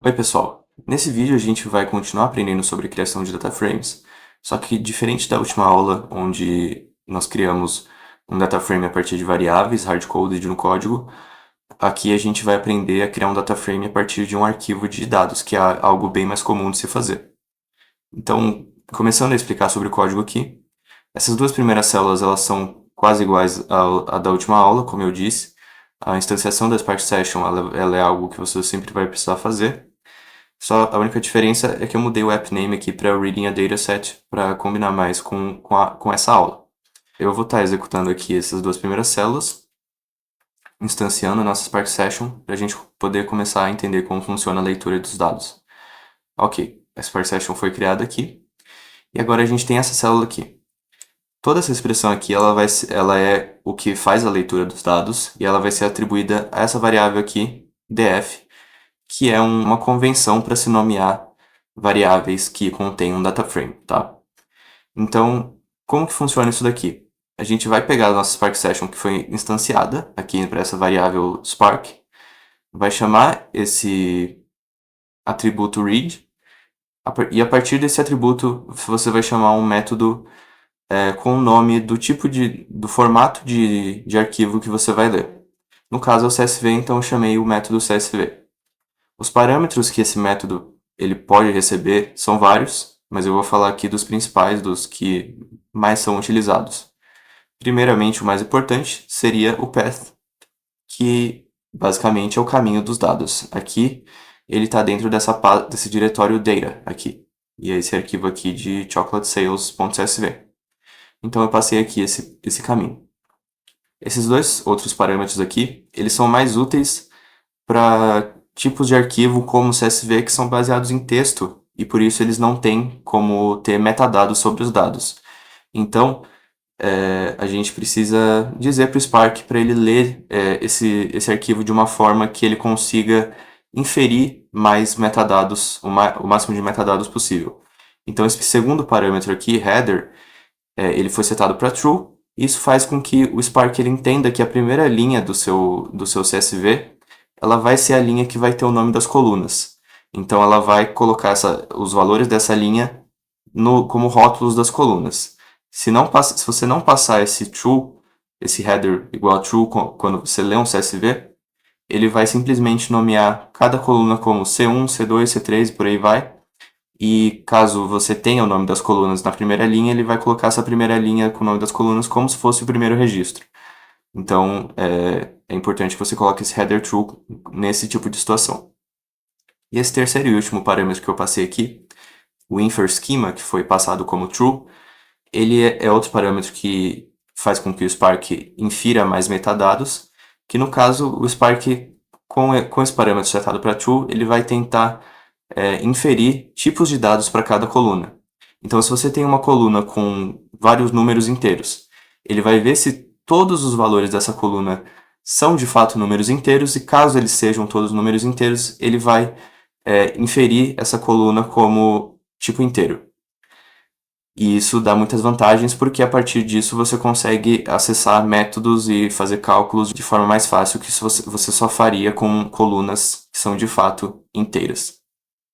Oi, pessoal. Nesse vídeo a gente vai continuar aprendendo sobre criação de data frames, só que diferente da última aula, onde nós criamos um data frame a partir de variáveis hard-coded no código, aqui a gente vai aprender a criar um data frame a partir de um arquivo de dados, que é algo bem mais comum de se fazer. Então, começando a explicar sobre o código aqui, essas duas primeiras células elas são quase iguais à da última aula, como eu disse. A instanciação da Spark Session ela é algo que você sempre vai precisar fazer. Só a única diferença é que eu mudei o app name aqui para Reading a Dataset para combinar mais com essa aula. Eu vou estar executando aqui essas duas primeiras células, instanciando a nossa Spark Session para a gente poder começar a entender como funciona a leitura dos dados. Ok, a Spark Session foi criada aqui e agora a gente tem essa célula aqui. Toda essa expressão aqui ela é o que faz a leitura dos dados e ela vai ser atribuída a essa variável aqui, df, que é uma convenção para se nomear variáveis que contêm um data frame, tá? Então, como que funciona isso daqui? A gente vai pegar a nossa Spark Session que foi instanciada aqui para essa variável Spark, vai chamar esse atributo read, e a partir desse atributo você vai chamar um método com o nome do tipo do formato de arquivo que você vai ler. No caso é o CSV, então eu chamei o método CSV. Os parâmetros que esse método ele pode receber são vários, mas eu vou falar aqui dos principais, dos que mais são utilizados. Primeiramente, o mais importante seria o path, que basicamente é o caminho dos dados. Aqui, ele está dentro desse diretório data aqui, e é esse arquivo aqui de chocolatesales.csv. Então eu passei aqui esse caminho. Esses dois outros parâmetros aqui, eles são mais úteis para tipos de arquivo como CSV que são baseados em texto e por isso eles não têm como ter metadados sobre os dados. Então, a gente precisa dizer para o Spark para ele ler esse arquivo de uma forma que ele consiga inferir mais metadados, o máximo de metadados possível. Então, esse segundo parâmetro aqui, header, ele foi setado para true. Isso faz com que o Spark ele entenda que a primeira linha do seu CSV ela vai ser a linha que vai ter o nome das colunas. Então ela vai colocar os valores dessa linha como rótulos das colunas. Se você não passar esse true, esse header igual a true quando você lê um CSV, ele vai simplesmente nomear cada coluna como C1, C2, C3 e por aí vai. E caso você tenha o nome das colunas na primeira linha, ele vai colocar essa primeira linha com o nome das colunas como se fosse o primeiro registro. Então, é importante que você coloque esse header true nesse tipo de situação. E esse terceiro e último parâmetro que eu passei aqui, o infer schema, que foi passado como true, ele é outro parâmetro que faz com que o Spark infira mais metadados, que no caso, o Spark, com esse parâmetro setado para true, ele vai tentar inferir tipos de dados para cada coluna. Então, se você tem uma coluna com vários números inteiros, ele vai ver se todos os valores dessa coluna são de fato números inteiros, e caso eles sejam todos números inteiros, ele vai inferir essa coluna como tipo inteiro. E isso dá muitas vantagens porque a partir disso você consegue acessar métodos e fazer cálculos de forma mais fácil que se você só faria com colunas que são de fato inteiras.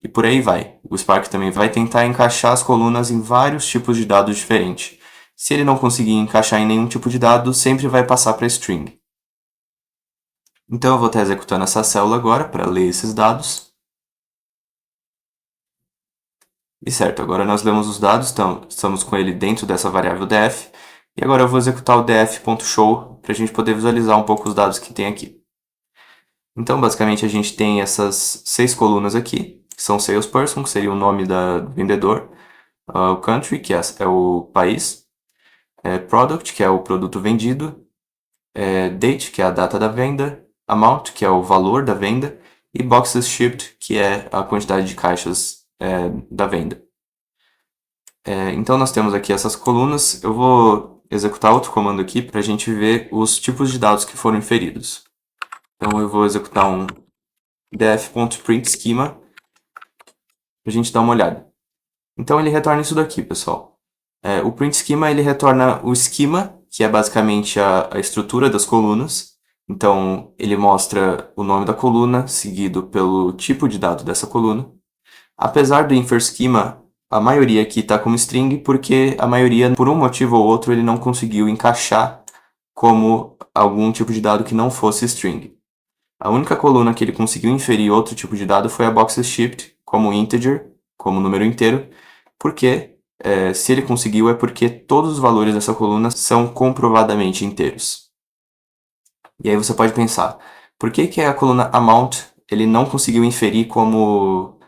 E por aí vai. O Spark também vai tentar encaixar as colunas em vários tipos de dados diferentes. Se ele não conseguir encaixar em nenhum tipo de dado, sempre vai passar para string. Então eu vou estar executando essa célula agora para ler esses dados. E certo, agora nós lemos os dados, então estamos com ele dentro dessa variável df. E agora eu vou executar o df.show para a gente poder visualizar um pouco os dados que tem aqui. Então basicamente a gente tem essas 6 colunas aqui, que são salesperson, que seria o nome do vendedor, o country, que é o país, product, que é o produto vendido, date, que é a data da venda, amount, que é o valor da venda, e boxes shipped, que é a quantidade de caixas da venda. Então nós temos aqui essas colunas. Eu vou executar outro comando aqui para a gente ver os tipos de dados que foram inferidos. Então eu vou executar um df.printSchema para a gente dar uma olhada. Então ele retorna isso daqui, pessoal. O print schema ele retorna o schema, que é basicamente a estrutura das colunas, Então, ele mostra o nome da coluna, seguido pelo tipo de dado dessa coluna. Apesar do infer schema, a maioria aqui está como string, porque a maioria, por um motivo ou outro, ele não conseguiu encaixar como algum tipo de dado que não fosse string. A única coluna que ele conseguiu inferir outro tipo de dado foi a boxes shipped, como integer, como número inteiro, porque se ele conseguiu é porque todos os valores dessa coluna são comprovadamente inteiros. E aí você pode pensar, por que que a coluna amount ele não conseguiu inferir como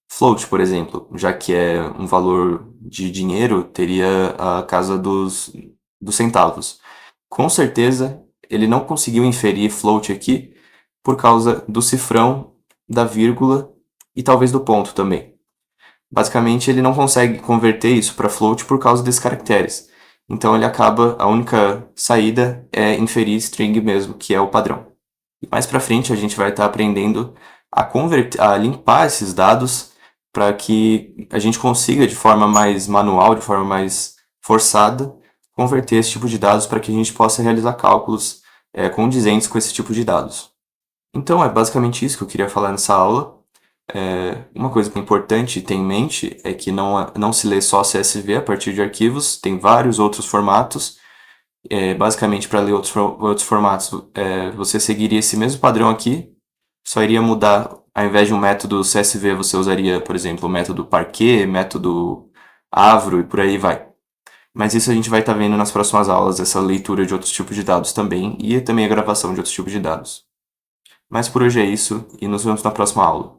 float, por exemplo, já que é um valor de dinheiro, teria a casa dos centavos. Com certeza, ele não conseguiu inferir float aqui por causa do cifrão, da vírgula e talvez do ponto também. Basicamente, ele não consegue converter isso para float por causa desses caracteres. Então, ele acaba, a única saída é inferir string mesmo, que é o padrão. E mais para frente, a gente vai estar aprendendo a limpar esses dados para que a gente consiga, de forma mais manual, de forma mais forçada, converter esse tipo de dados para que a gente possa realizar cálculos condizentes com esse tipo de dados. Então, é basicamente isso que eu queria falar nessa aula. Uma coisa que é importante ter em mente é que não se lê só CSV a partir de arquivos, tem vários outros formatos. Basicamente, para ler outros formatos, você seguiria esse mesmo padrão aqui, só iria mudar, ao invés de um método CSV, você usaria, por exemplo, o método Parquet, método Avro e por aí vai. Mas isso a gente vai estar vendo nas próximas aulas, essa leitura de outros tipos de dados também, e também a gravação de outros tipos de dados. Mas por hoje é isso, e nos vemos na próxima aula.